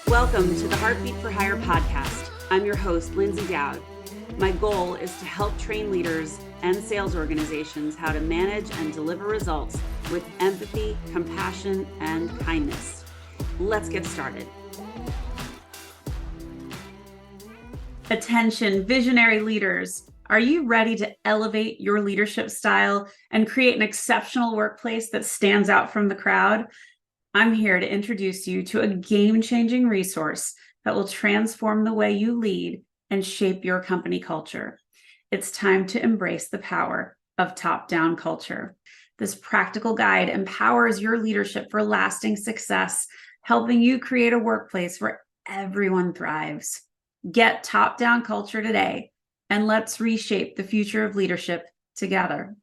Welcome to the Heartbeat for Hire podcast. I'm your host, Lindsay Dowd. My goal is to help train leaders and sales organizations how to manage and deliver results with empathy, compassion, and kindness. Let's get started. Attention, visionary leaders. Are you ready to elevate your leadership style and create an exceptional workplace that stands out from the crowd? I'm here to introduce you to a game-changing resource that will transform the way you lead and shape your company culture. It's time to embrace the power of top-down culture. This practical guide empowers your leadership for lasting success, helping you create a workplace where everyone thrives. Get top-down culture today, and let's reshape the future of leadership together.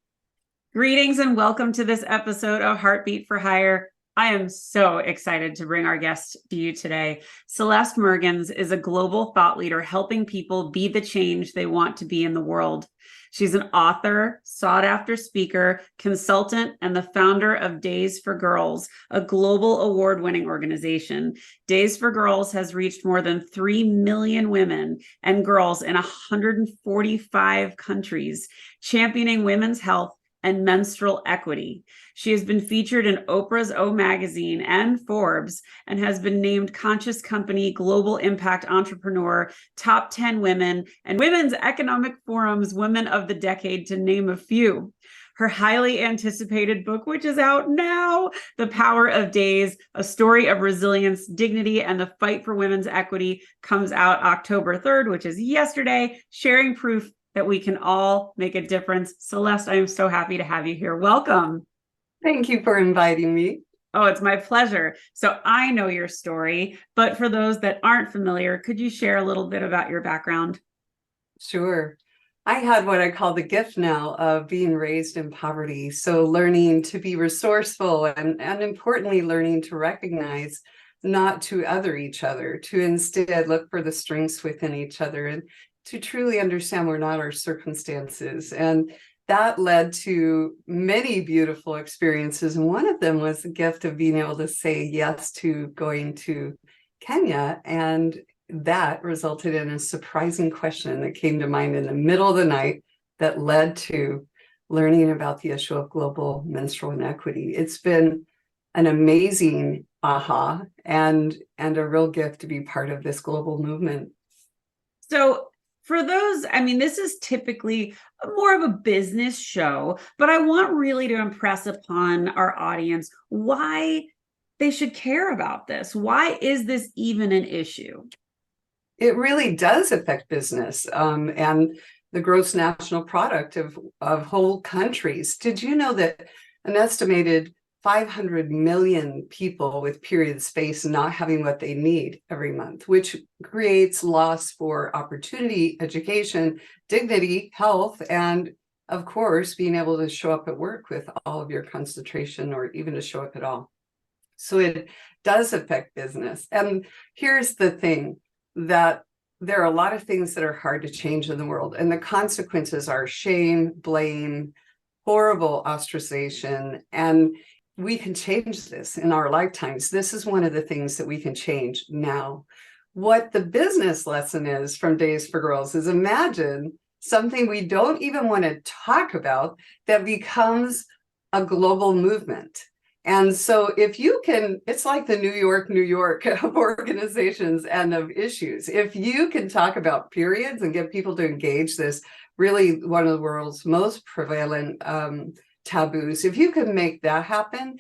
Greetings and welcome to this episode of Heartbeat for Hire. I am so excited to bring our guest to you today. Celeste Mergens is a global thought leader helping people be the change they want to be in the world. She's an author, sought-after speaker, consultant, and the founder of Days for Girls, a global award-winning organization. Days for Girls has reached more than 3 million women and girls in 145 countries, championing women's health and menstrual equity. She has been featured in Oprah's O Magazine and Forbes and has been named Conscious Company Global Impact Entrepreneur, Top 10 Women, and Women's Economic Forum's Women of the Decade, to name a few. Her highly anticipated book, which is out now, The Power of Days, A Story of Resilience, Dignity, and the Fight for Women's Equity, comes out October 3rd, which is yesterday, sharing proof that we can all make a difference. Celeste, I am so happy to have you here. Welcome. Thank you for inviting me. Oh, it's my pleasure. So I know your story, but for those that aren't familiar, could you share a little bit about your background? Sure. I had what I call the gift now of being raised in poverty. So learning to be resourceful and importantly, learning to recognize not to other each other, to instead look for the strengths within each other and to truly understand we're not our circumstances. And that led to many beautiful experiences. And one of them was the gift of being able to say yes to going to Kenya. And that resulted in a surprising question that came to mind in the middle of the night that led to learning about the issue of global menstrual inequity. It's been an amazing aha and a real gift to be part of this global movement. So for those, this is typically more of a business show, but I want really to impress upon our audience why they should care about this. Why is this even an issue? It really does affect business and the gross national product of whole countries. Did you know that an estimated 500 million people with period space not having what they need every month, which creates loss for opportunity, education, dignity, health, and of course, being able to show up at work with all of your concentration or even to show up at all. So it does affect business. And here's the thing, that there are a lot of things that are hard to change in the world, and the consequences are shame, blame, horrible ostracization, and we can change this in our lifetimes. This is one of the things that we can change now. What the business lesson is from Days for Girls is imagine something we don't even want to talk about that becomes a global movement. And so if you can, it's like the New York of organizations and of issues. If you can talk about periods and get people to engage this, really one of the world's most prevalent taboos, if you can make that happen,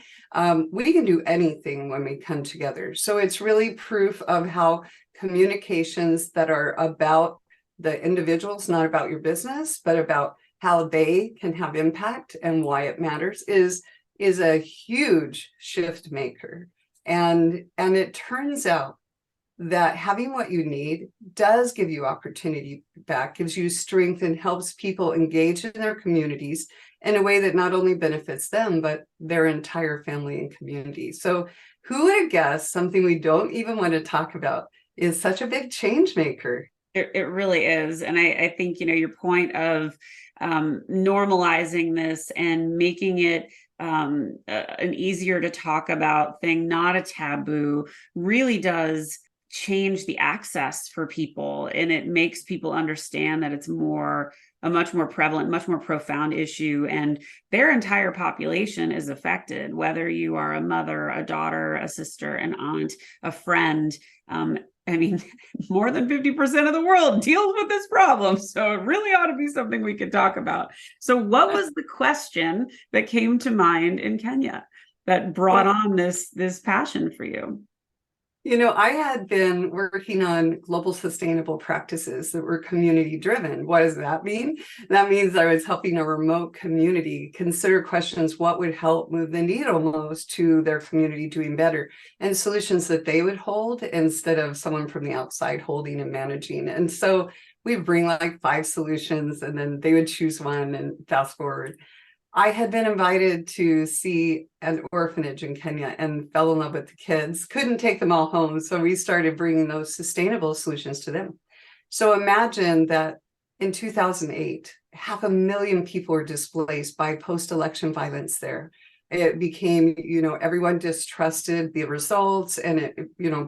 we can do anything when we come together. So it's really proof of how communications that are about the individuals, not about your business, but about how they can have impact and why it matters is a huge shift maker. And it turns out that having what you need does give you opportunity back, gives you strength, and helps people engage in their communities in a way that not only benefits them, but their entire family and community. So who would have guessed something we don't even want to talk about is such a big change maker? It really is. And I think, your point of normalizing this and making it an easier to talk about thing, not a taboo, really does change the access for people, and it makes people understand that it's a much more prevalent, much more profound issue, and their entire population is affected, whether you are a mother, a daughter, a sister, an aunt, a friend. I mean, more than 50% of the world deals with this problem. So it really ought to be something we could talk about. So what was the question that came to mind in Kenya that brought on this passion for you? I had been working on global sustainable practices that were community driven. What does that mean? That means I was helping a remote community consider questions: what would help move the needle most to their community doing better, and solutions that they would hold instead of someone from the outside holding and managing. And so we bring like 5 solutions, and then they would choose one and fast forward. I had been invited to see an orphanage in Kenya and fell in love with the kids. Couldn't take them all home, so we started bringing those sustainable solutions to them. So imagine that in 2008, 500,000 people were displaced by post-election violence there. It became, everyone distrusted the results, and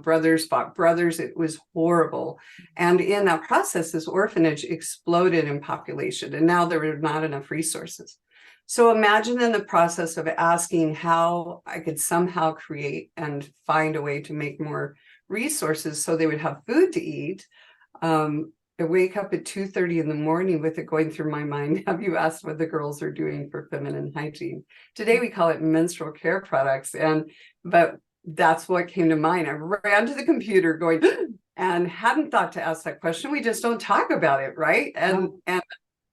brothers fought brothers. It was horrible. And in that process, this orphanage exploded in population, and now there were not enough resources. So imagine in the process of asking how I could somehow create and find a way to make more resources so they would have food to eat. I wake up at 2:30 in the morning with it going through my mind: have you asked what the girls are doing for feminine hygiene? Today we call it menstrual care products, but that's what came to mind. I ran to the computer going and hadn't thought to ask that question. We just don't talk about it, right? And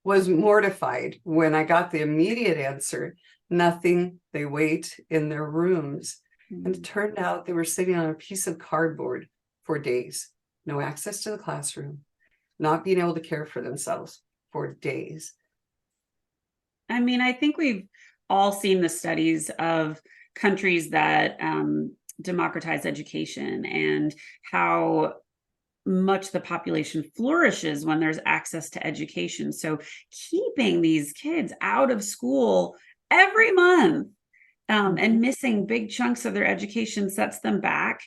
was mortified when I got the immediate answer: nothing, they wait in their rooms. And it turned out they were sitting on a piece of cardboard for days, no access to the classroom, not being able to care for themselves for days. I mean, I think we've all seen the studies of countries that democratize education and how much the population flourishes when there's access to education. So keeping these kids out of school every month and missing big chunks of their education sets them back,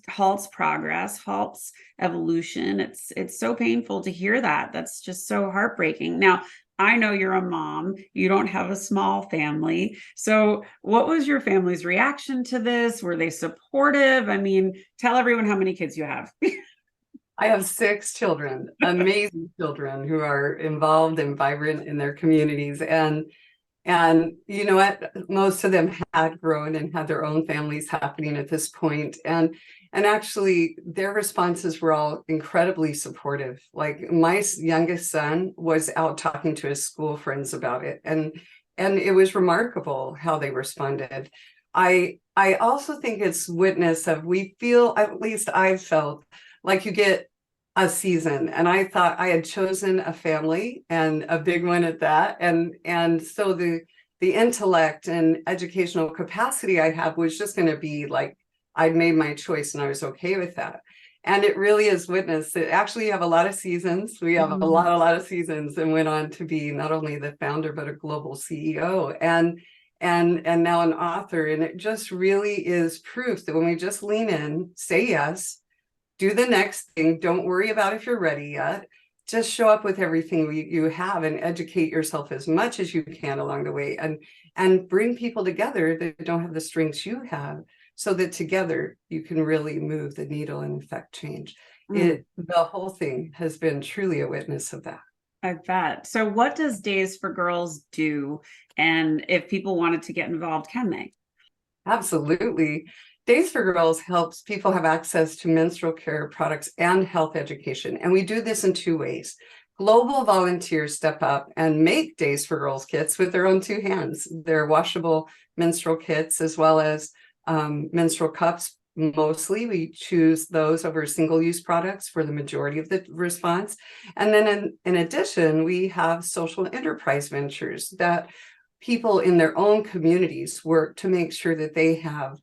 halts progress, halts evolution. It's so painful to hear that. That's just so heartbreaking. Now, I know you're a mom. You don't have a small family. So what was your family's reaction to this? Were they supportive? I mean, tell everyone how many kids you have. I have 6 children, amazing children who are involved and vibrant in their communities. And you know what? Most of them had grown and had their own families happening at this point. And actually their responses were all incredibly supportive. Like my youngest son was out talking to his school friends about it. And it was remarkable how they responded. I also think it's witness of, we feel, at least I felt like you get a season, and I thought I had chosen a family, and a big one at that. And so the intellect and educational capacity I have was just going to be like, I'd made my choice and I was okay with that. And it really is witness that actually you have a lot of seasons. We have a lot of seasons, and went on to be not only the founder, but a global CEO and now an author. And it just really is proof that when we just lean in, say yes, do the next thing, don't worry about if you're ready yet, just show up with everything you have and educate yourself as much as you can along the way, and bring people together that don't have the strengths you have, so that together you can really move the needle and affect change. The whole thing has been truly a witness of that. I bet. So what does Days for Girls do? And if people wanted to get involved, can they? Absolutely. Days for Girls helps people have access to menstrual care products and health education. And we do this in 2 ways. Global volunteers step up and make Days for Girls kits with their own 2 hands. They're washable menstrual kits, as well as menstrual cups. Mostly we choose those over single-use products for the majority of the response. And then in addition, we have social enterprise ventures that people in their own communities work to make sure that they have,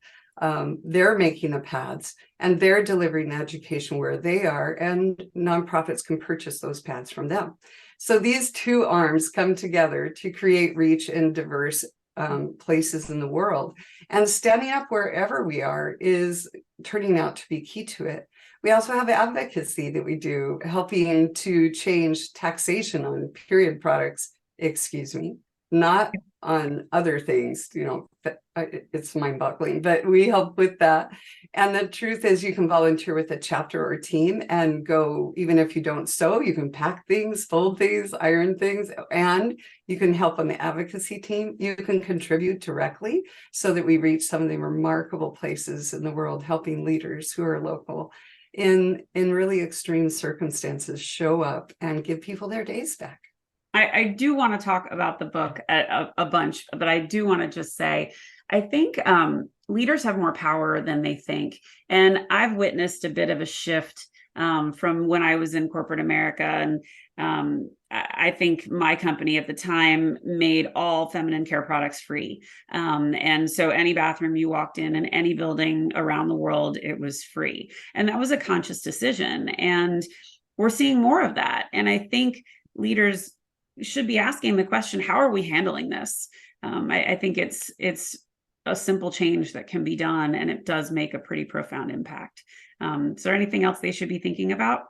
they're making the pads and they're delivering the education where they are, and nonprofits can purchase those pads from them. So these 2 arms come together to create reach in diverse places in the world. And standing up wherever we are is turning out to be key to it. We also have advocacy that we do, helping to change taxation on period products, not on other things, it's mind-boggling, but we help with that. And the truth is, you can volunteer with a chapter or team and go, even if you don't sew, you can pack things, fold things, iron things, and you can help on the advocacy team. You can contribute directly so that we reach some of the remarkable places in the world, helping leaders who are local in really extreme circumstances show up and give people their days back. I do want to talk about the book a bunch, but I do want to just say, I think leaders have more power than they think. And I've witnessed a bit of a shift from when I was in corporate America. And I think my company at the time made all feminine care products free. And so any bathroom you walked in any building around the world, it was free. And that was a conscious decision. And we're seeing more of that. And I think leaders should be asking the question, how are we handling this? I think it's a simple change that can be done, and it does make a pretty profound impact. Is there anything else they should be thinking about?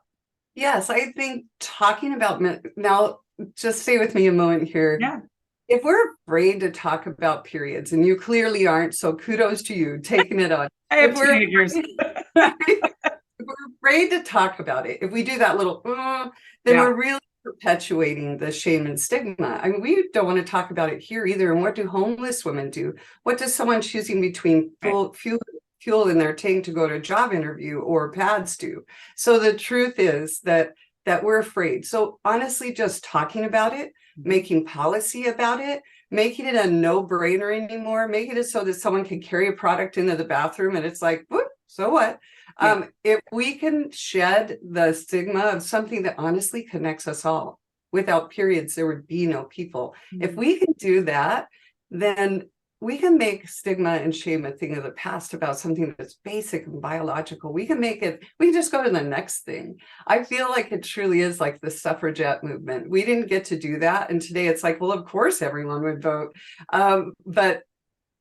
Yes, I think talking about now, just stay with me a moment here. Yeah. If we're afraid to talk about periods, and you clearly aren't, so kudos to you taking it on. I have teenagers. If we're afraid to talk about it, if we do that little, then we're really perpetuating the shame and stigma. I mean, we don't want to talk about it here either. And what do homeless women do? What does someone choosing between fuel in their tank to go to a job interview or pads do? So the truth is that we're afraid. So honestly, just talking about it, making policy about it, making it a no-brainer anymore, making it so that someone can carry a product into the bathroom and it's like, whoop, so what? If we can shed the stigma of something that honestly connects us all, without periods, there would be no people. Mm-hmm. If we can do that, then we can make stigma and shame a thing of the past about something that's basic and biological. We can just go to the next thing. I feel like it truly is like the suffragette movement. We didn't get to do that. And today it's like, well, of course everyone would vote. But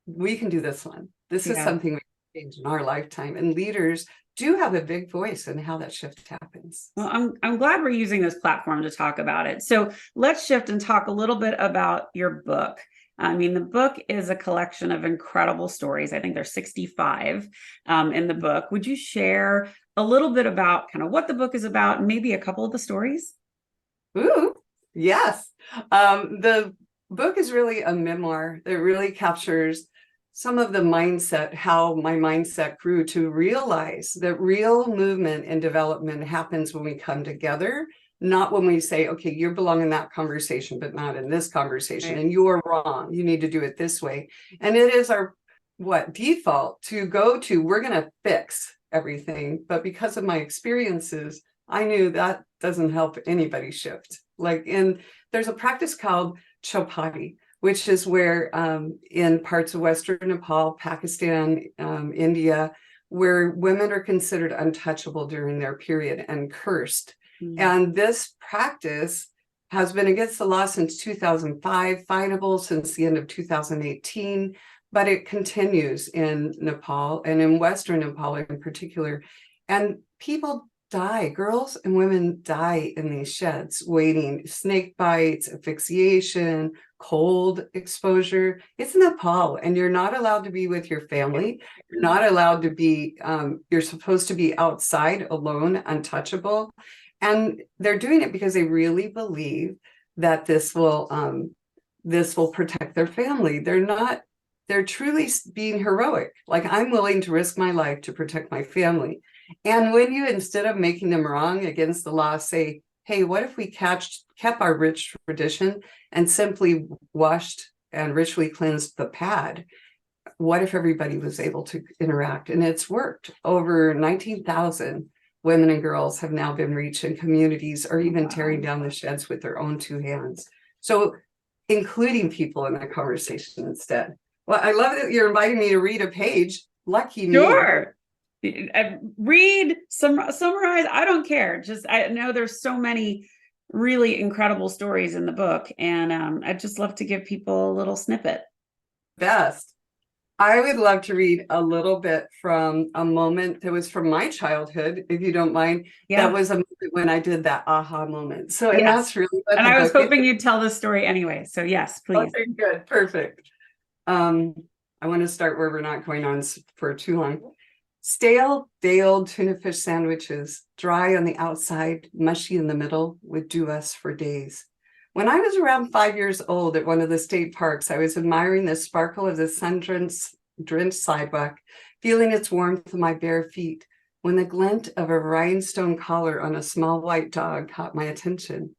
we can do this one. This is something we can change in our lifetime. And leaders do have a big voice in how that shift happens. Well, I'm glad we're using this platform to talk about it. So let's shift and talk a little bit about your book. I mean, the book is a collection of incredible stories. I think there's 65 in the book. Would you share a little bit about kind of what the book is about and maybe a couple of the stories? Ooh, yes. The book is really a memoir that really captures some of the mindset, how my mindset grew to realize that real movement and development happens when we come together, not when we say, okay, you belong in that conversation, but not in this conversation. Right. And you're wrong. You need to do it this way. And it is our default to go to, we're going to fix everything. But because of my experiences, I knew that doesn't help anybody shift. There's a practice called Chapati, which is where in parts of Western Nepal, Pakistan, India, where women are considered untouchable during their period and cursed. Mm-hmm. And this practice has been against the law since 2005, fightable since the end of 2018, but it continues in Nepal and in Western Nepal in particular. And people die, girls and women die in these sheds, waiting, snake bites, asphyxiation, cold exposure. It's Nepal, and you're not allowed to be with your family. You're not allowed to be, you're supposed to be outside alone, untouchable. And they're doing it because they really believe that this will protect their family. They're truly being heroic. Like, I'm willing to risk my life to protect my family. And when you, instead of making them wrong against the law, say, hey, what if we kept our rich tradition and simply washed and ritually cleansed the pad? What if everybody was able to interact? And it's worked. Over 19,000 women and girls have now been reached, and communities are even tearing down the sheds with their own two hands. So including people in the conversation instead. Well, I love that you're inviting me to read a page. Lucky me. Sure. Read, summarize. I don't care. I know there's so many really incredible stories in the book, and I'd just love to give people a little snippet. best. I would love to read a little bit from a moment that was from my childhood, if you don't mind. Yeah. That was a moment when I did that aha moment. So, and Yes. that's really what And the I was book is. hoping you'd tell the story anyway. So yes, please. Okay, good, perfect. I want to start where we're not going on for too long. Stale, day-old tuna fish sandwiches, dry on the outside, mushy in the middle, would do us for days. When I was around 5 years old at one of the state parks, I was admiring the sparkle of the sun-drenched sidewalk, feeling its warmth on my bare feet, when the glint of a rhinestone collar on a small white dog caught my attention.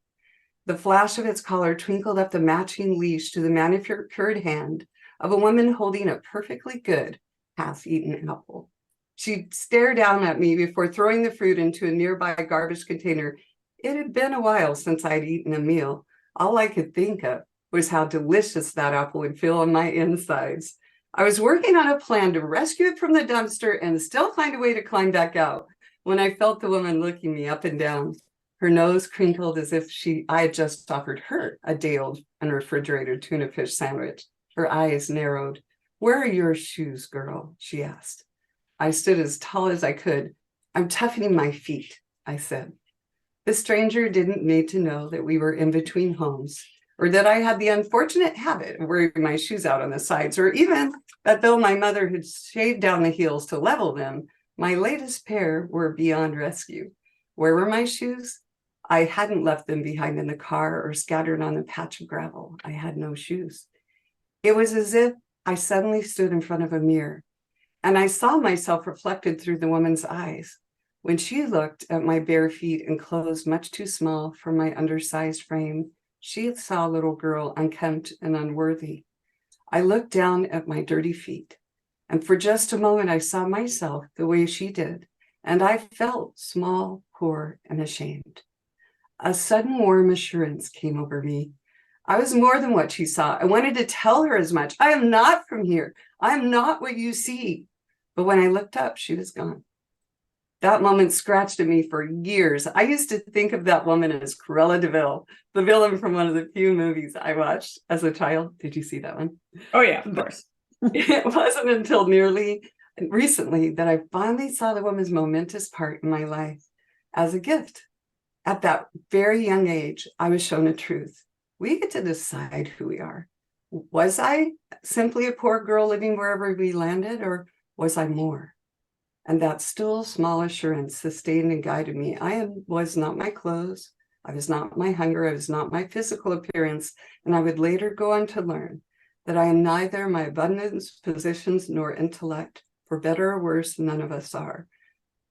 The flash of its collar twinkled up the matching leash to the manicured hand of a woman holding a perfectly good, half-eaten apple. She stared down at me before throwing the fruit into a nearby garbage container. It had been a while since I'd eaten a meal. All I could think of was how delicious that apple would feel on my insides. I was working on a plan to rescue it from the dumpster and still find a way to climb back out when I felt the woman looking me up and down. Her nose crinkled as if I had just offered her a day-old unrefrigerated tuna fish sandwich. Her eyes narrowed. "Where are your shoes, girl?" she asked. I stood as tall as I could. "I'm toughening my feet," I said. The stranger didn't need to know that we were in between homes, or that I had the unfortunate habit of wearing my shoes out on the sides, or even that though my mother had shaved down the heels to level them, my latest pair were beyond rescue. Where were my shoes? I hadn't left them behind in the car or scattered on a patch of gravel. I had no shoes. It was as if I suddenly stood in front of a mirror, and I saw myself reflected through the woman's eyes. When she looked at my bare feet and clothes much too small for my undersized frame, she saw a little girl, unkempt and unworthy. I looked down at my dirty feet, and for just a moment I saw myself the way she did, and I felt small, poor, and ashamed. A sudden warm assurance came over me. I was more than what she saw. I wanted to tell her as much. I am not from here. I am not what you see. But when I looked up, she was gone. That moment scratched at me for years. I used to think of that woman as Cruella de Vil, the villain from one of the few movies I watched as a child. Did you see that one? Oh yeah, of course. It wasn't until nearly recently that I finally saw the woman's momentous part in my life as a gift. At that very young age, I was shown a truth. We get to decide who we are. Was I simply a poor girl living wherever we landed, or was I more? And that still small assurance sustained and guided me. Was not my clothes. I was not my hunger. I was not my physical appearance. And I would later go on to learn that I am neither my abundance, positions, nor intellect. For better or worse, none of us are.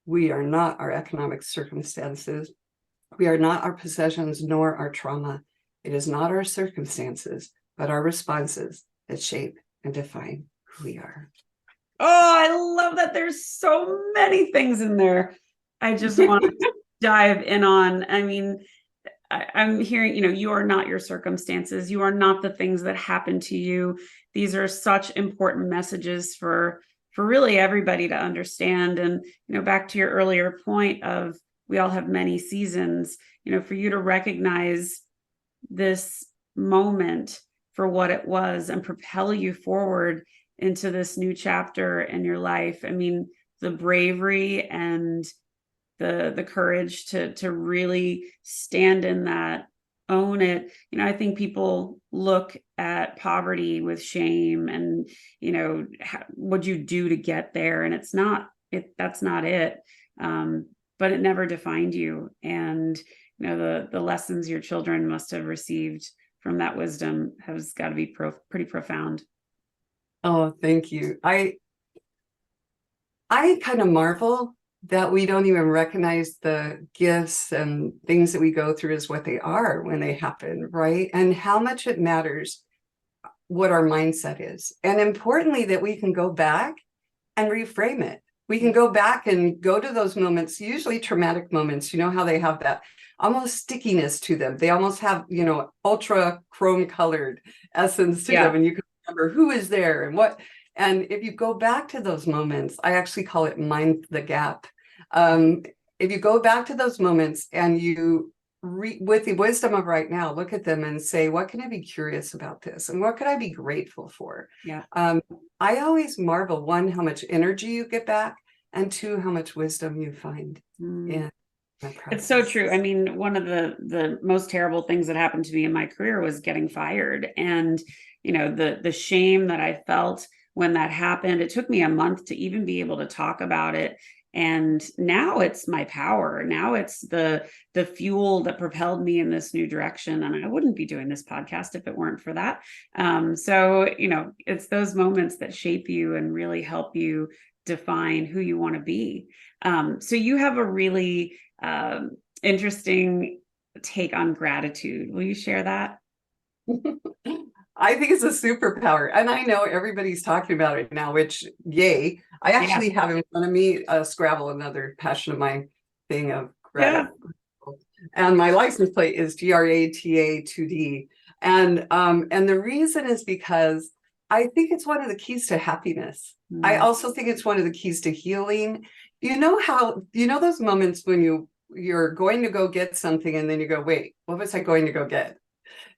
We are not our economic circumstances. We are not our possessions, nor our trauma. It is not our circumstances, but our responses that shape and define who we are. Oh, I love that. There's so many things in there I just want to dive in on. I mean, I'm hearing, you are not your circumstances. You are not the things that happen to you. These are such important messages for really everybody to understand. And, back to your earlier point of we all have many seasons, for you to recognize this moment for what it was and propel you forward into this new chapter in your life. I mean, the bravery and the courage to really stand in that, own it. I think people look at poverty with shame and, what'd you do to get there? And that's not it. But it never defined you. And, the lessons your children must have received from that wisdom has got to be pretty profound. Oh, thank you. I kind of marvel that we don't even recognize the gifts and things that we go through as what they are when they happen, right? And how much it matters what our mindset is. And importantly, that we can go back and reframe it. We can go back and go to those moments, usually traumatic moments, how they have that almost stickiness to them. They almost have, ultra chrome colored essence to them. And you can remember who is there and what. And if you go back to those moments, I actually call it mind the gap. If you go back to those moments and you with the wisdom of right now, look at them and say, what can I be curious about this? And what could I be grateful for? Yeah. I always marvel, one, how much energy you get back, and two, how much wisdom you find in the It's so process. true. I mean, one of the most terrible things that happened to me in my career was getting fired. And, the shame that I felt when that happened, it took me a month to even be able to talk about it. And now it's my power. Now it's the fuel that propelled me in this new direction. And I wouldn't be doing this podcast if it weren't for that. So, it's those moments that shape you and really help you define who you want to be. So you have a really interesting take on gratitude. Will you share that? I think it's a superpower. And I know everybody's talking about it now, which, yay. I actually have in front of me Scrabble, another passion of mine thing of gratitude. Yeah. And my license plate is GRATA2D. And the reason is because I think it's one of the keys to happiness. I also think it's one of the keys to healing. You know those moments when you're going to go get something and then you go, wait, what was I going to go get?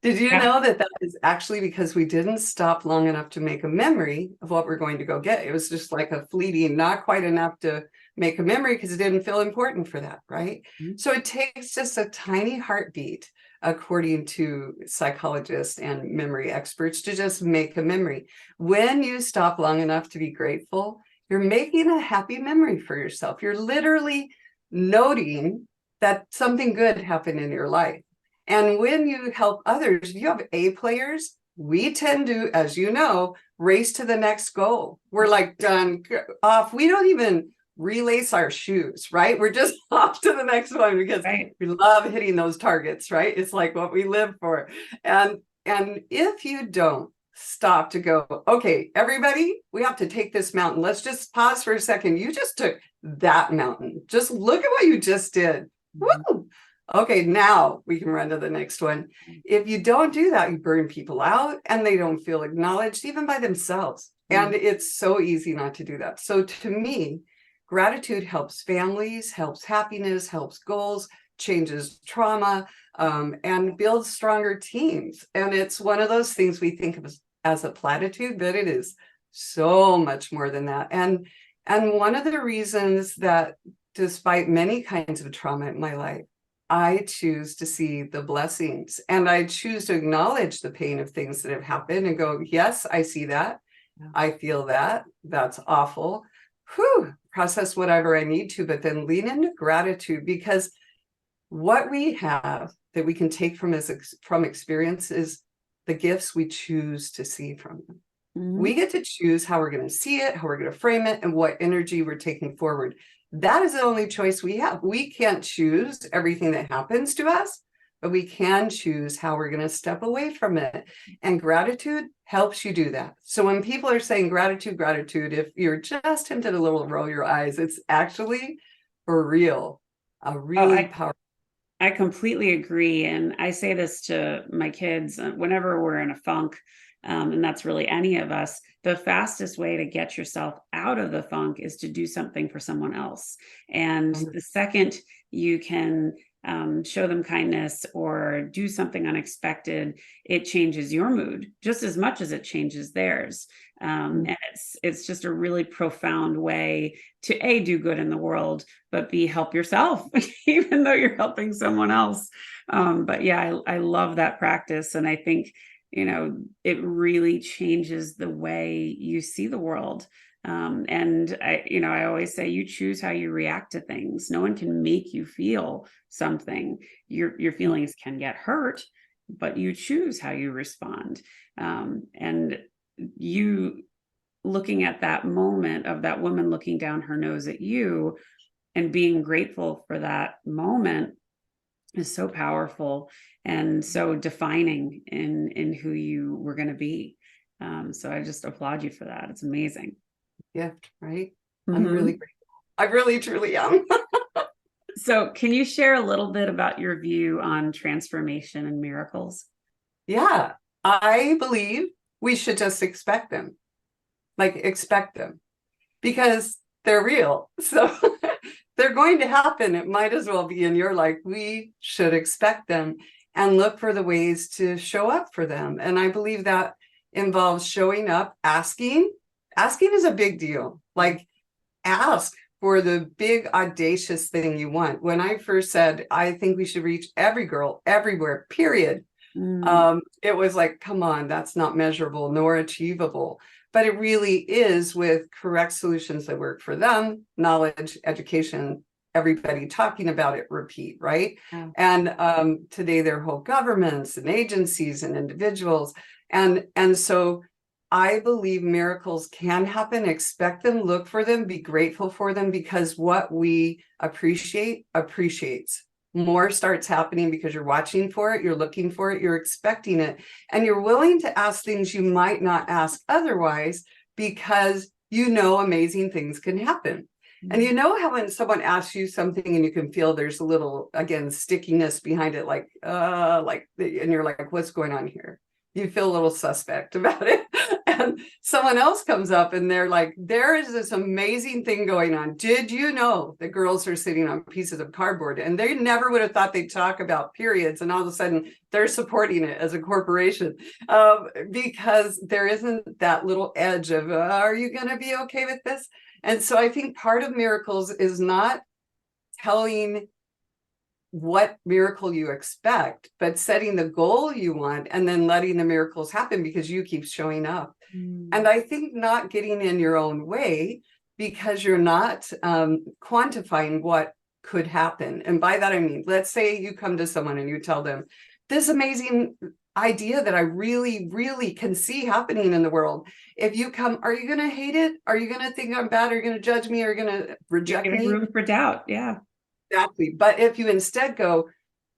Did you know that is actually because we didn't stop long enough to make a memory of what we're going to go get? It was just like a fleeting, not quite enough to make a memory because it didn't feel important for that, right? So it takes just a tiny heartbeat, according to psychologists and memory experts, to just make a memory. When you stop long enough to be grateful, you're making a happy memory for yourself. You're literally noting that something good happened in your life. And when you help others, if you have A players, we tend to, as you know, race to the next goal. We're like done off. We don't even relace our shoes, right? We're just off to the next one because we love hitting those targets, right? It's like what we live for. And if you don't stop to go, okay, everybody, we have to take this mountain. Let's just pause for a second. You just took that mountain. Just look at what you just did. Woo! Okay, now we can run to the next one. If you don't do that, you burn people out and they don't feel acknowledged even by themselves. And it's so easy not to do that. So to me, gratitude helps families, helps happiness, helps goals, changes trauma, and builds stronger teams. And it's one of those things we think of as a platitude, but it is so much more than that. And one of the reasons that despite many kinds of trauma in my life, I choose to see the blessings and I choose to acknowledge the pain of things that have happened and go, yes, I see that. I feel that. That's awful. Whew, process whatever I need to, but then lean into gratitude, because what we have that we can take from experience is the gifts we choose to see from them. We get to choose how we're going to see it, how we're going to frame it, and what energy we're taking forward. That is the only choice we have. We can't choose everything that happens to us, but we can choose how we're going to step away from it. And gratitude helps you do that. So when people are saying gratitude, if you're just tempted a little roll your eyes, it's actually for real, a really powerful. I completely agree. And I say this to my kids whenever we're in a funk, and that's really any of us, the fastest way to get yourself out of the funk is to do something for someone else. And the second you can show them kindness or do something unexpected, it changes your mood just as much as it changes theirs. And it's just a really profound way to A, do good in the world, but B, help yourself, even though you're helping someone else. But yeah, I love that practice. And I think, it really changes the way you see the world. And I always say you choose how you react to things. No one can make you feel something. Your feelings can get hurt, but you choose how you respond. And you looking at that moment of that woman looking down her nose at you and being grateful for that moment is so powerful and so defining in who you were going to be. So I just applaud you for that. It's amazing. Yeah, right. I'm really grateful. I really truly am. So can you share a little bit about your view on transformation and miracles? Yeah, I believe we should just expect them. Like expect them because they're real. So they're going to happen. It might as well be in your life. We should expect them and look for the ways to show up for them. And I believe that involves showing up, asking. Asking is a big deal. Like, ask for the big audacious thing you want. When I first said, I think we should reach every girl everywhere, period. It was like, come on, that's not measurable nor achievable. But it really is, with correct solutions that work for them, knowledge, education, everybody talking about it, repeat, right? Yeah. And today there are whole governments and agencies and individuals. And so I believe miracles can happen. Expect them, look for them, be grateful for them, because what we appreciate appreciates. More starts happening because you're watching for it, you're looking for it, you're expecting it, and you're willing to ask things you might not ask otherwise, because you know amazing things can happen. And you know how when someone asks you something and you can feel there's a little, again, stickiness behind it, and you're like, what's going on here? You feel a little suspect about it. And someone else comes up and they're like, there is this amazing thing going on. Did you know that girls are sitting on pieces of cardboard? And they never would have thought they'd talk about periods. And all of a sudden they're supporting it as a corporation, because there isn't that little edge of, are you going to be okay with this? And so I think part of miracles is not telling what miracle you expect, but setting the goal you want and then letting the miracles happen because you keep showing up. And I think not getting in your own way, because you're not quantifying what could happen. And by that, I mean, let's say you come to someone and you tell them this amazing idea that I really, really can see happening in the world. If you come, are you going to hate it? Are you going to think I'm bad? Are you going to judge me? Are you going to reject me? Room for doubt. Yeah. Exactly. But if you instead go,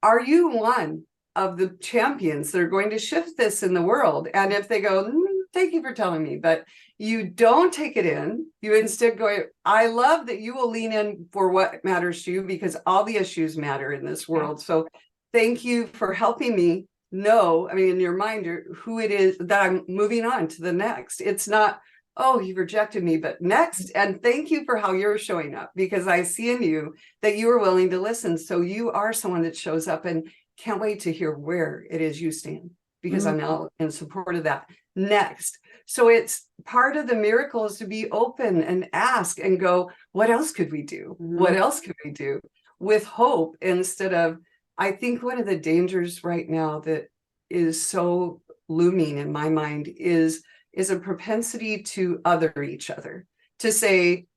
are you one of the champions that are going to shift this in the world? And if they go, thank you for telling me, but you don't take it in, you instead go, I love that you will lean in for what matters to you, because all the issues matter in this world. So thank you for helping me know, I mean, in your mind, who it is that I'm moving on to the next. It's not, oh, you rejected me, but next. And thank you for how you're showing up, because I see in you that you are willing to listen. So you are someone that shows up, and can't wait to hear where it is you stand, because I'm now in support of that. Next. So it's part of the miracle is to be open and ask and go, what else could we do? What else could we do with hope, instead of, I think one of the dangers right now that is so looming in my mind is a propensity to other each other, to say,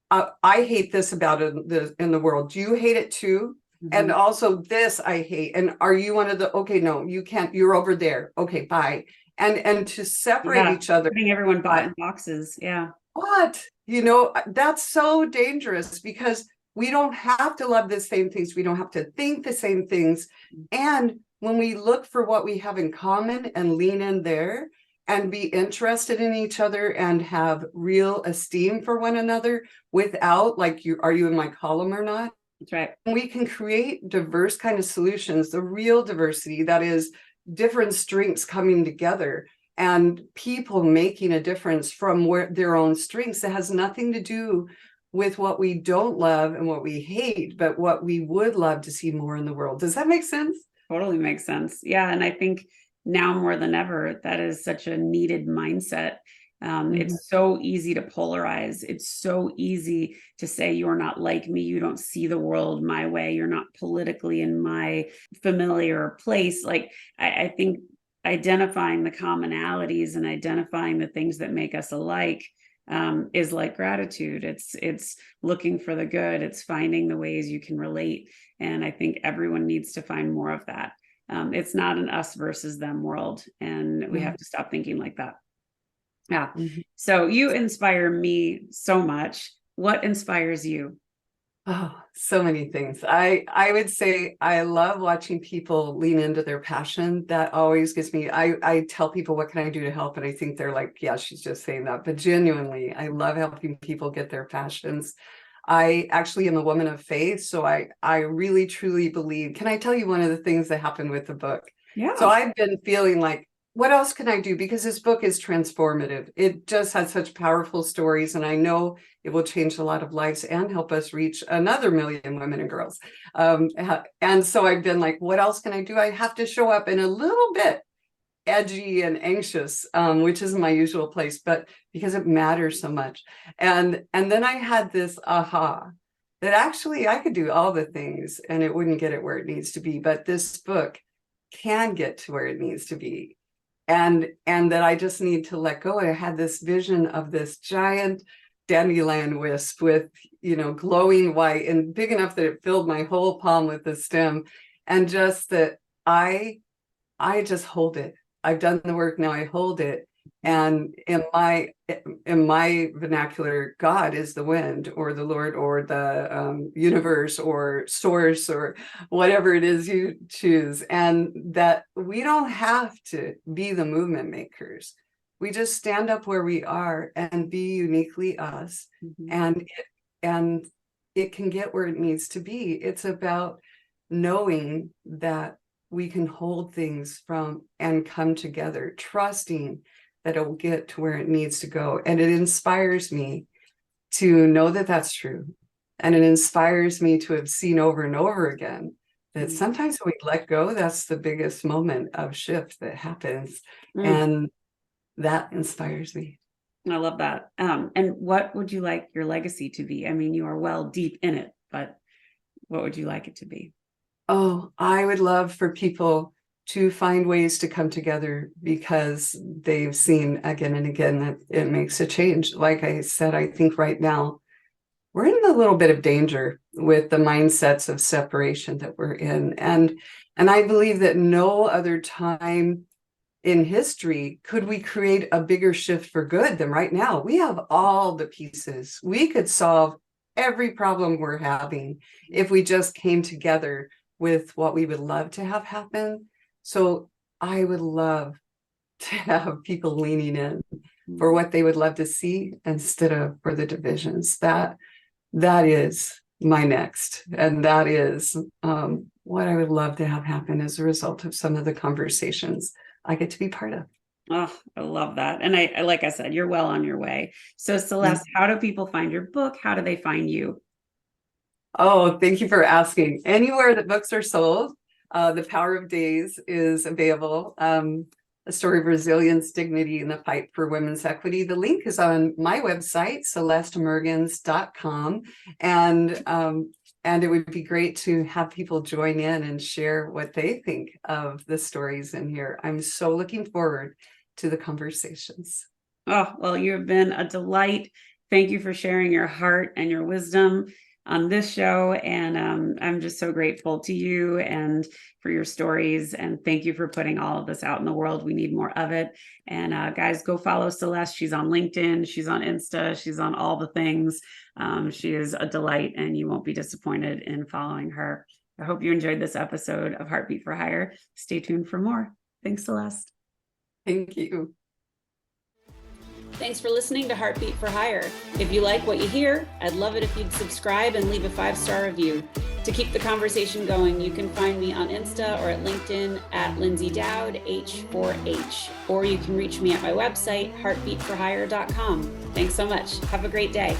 I hate this about in the world. Do you hate it too? And also this I hate. And are you one of the, okay, no, you can't, you're over there. Okay, bye. And to separate each other. Putting everyone in boxes. Yeah. What? That's so dangerous, because we don't have to love the same things. We don't have to think the same things. And when we look for what we have in common and lean in there and be interested in each other and have real esteem for one another, without like, are you in my column or not? That's right. We can create diverse kind of solutions, the real diversity that is different strengths coming together and people making a difference from their own strengths. That has nothing to do with what we don't love and what we hate, but what we would love to see more in the world. Does that make sense? Totally makes sense. Yeah. And I think now more than ever, that is such a needed mindset. It's so easy to polarize. It's so easy to say, you're not like me. You don't see the world my way. You're not politically in my familiar place. Like, I think identifying the commonalities and identifying the things that make us alike is like gratitude. It's looking for the good. It's finding the ways you can relate. And I think everyone needs to find more of that. It's not an us versus them world. And we have to stop thinking like that. Yeah. So you inspire me so much. What inspires you? Oh, so many things. I would say I love watching people lean into their passion. That always gets me. I tell people, what can I do to help? And I think they're like, yeah, she's just saying that. But genuinely, I love helping people get their passions. I actually am a woman of faith. So I really, truly believe. Can I tell you one of the things that happened with the book? Yeah. So I've been feeling like what else can I do? Because this book is transformative. It just has such powerful stories, and I know it will change a lot of lives and help us reach another million women and girls. And so I've been like, what else can I do? I have to show up in a little bit edgy and anxious, which isn't my usual place, but because it matters so much. And then I had this aha that actually I could do all the things and it wouldn't get it where it needs to be, but this book can get to where it needs to be. And that I just need to let go. I had this vision of this giant dandelion wisp with, glowing white and big enough that it filled my whole palm with the stem. And just that I just hold it. I've done the work, now I hold it. And in my vernacular, God is the wind or the Lord or the universe or source or whatever it is you choose. And that we don't have to be the movement makers. We just stand up where we are and be uniquely us. Mm-hmm. And it can get where it needs to be. It's about knowing that we can hold things from and come together, trusting that it will get to where it needs to go. And it inspires me to know that that's true. And it inspires me to have seen over and over again that sometimes when we let go, that's the biggest moment of shift that happens. And that inspires me. I love that. And what would you like your legacy to be? I mean, you are well deep in it, but what would you like it to be? Oh, I would love for people to find ways to come together because they've seen again and again that it makes a change. Like I said, I think right now we're in a little bit of danger with the mindsets of separation that we're in. And I believe that no other time in history could we create a bigger shift for good than right now. We have all the pieces. We could solve every problem we're having if we just came together with what we would love to have happen. So I would love to have people leaning in for what they would love to see instead of for the divisions. That is my next. And that is what I would love to have happen as a result of some of the conversations I get to be part of. Oh, I love that. And I like I said, you're well on your way. So Celeste, how do people find your book? How do they find you? Oh, thank you for asking. Anywhere that books are sold, The Power of Days is available. A story of resilience, dignity, and the fight for women's equity. The link is on my website, celestemergens.com. And it would be great to have people join in and share what they think of the stories in here. I'm so looking forward to the conversations. Oh, well, you have been a delight. Thank you for sharing your heart and your wisdom on this show. And I'm just so grateful to you and for your stories. And thank you for putting all of this out in the world. We need more of it. And guys, go follow Celeste. She's on LinkedIn. She's on Insta. She's on all the things. She is a delight and you won't be disappointed in following her. I hope you enjoyed this episode of Heartbeat for Hire. Stay tuned for more. Thanks, Celeste. Thank you. Thanks for listening to Heartbeat for Hire. If you like what you hear, I'd love it if you'd subscribe and leave a 5-star review. To keep the conversation going, you can find me on Insta or at LinkedIn at Lindsay Dowd, H4H, or you can reach me at my website, heartbeatforhire.com. Thanks so much. Have a great day.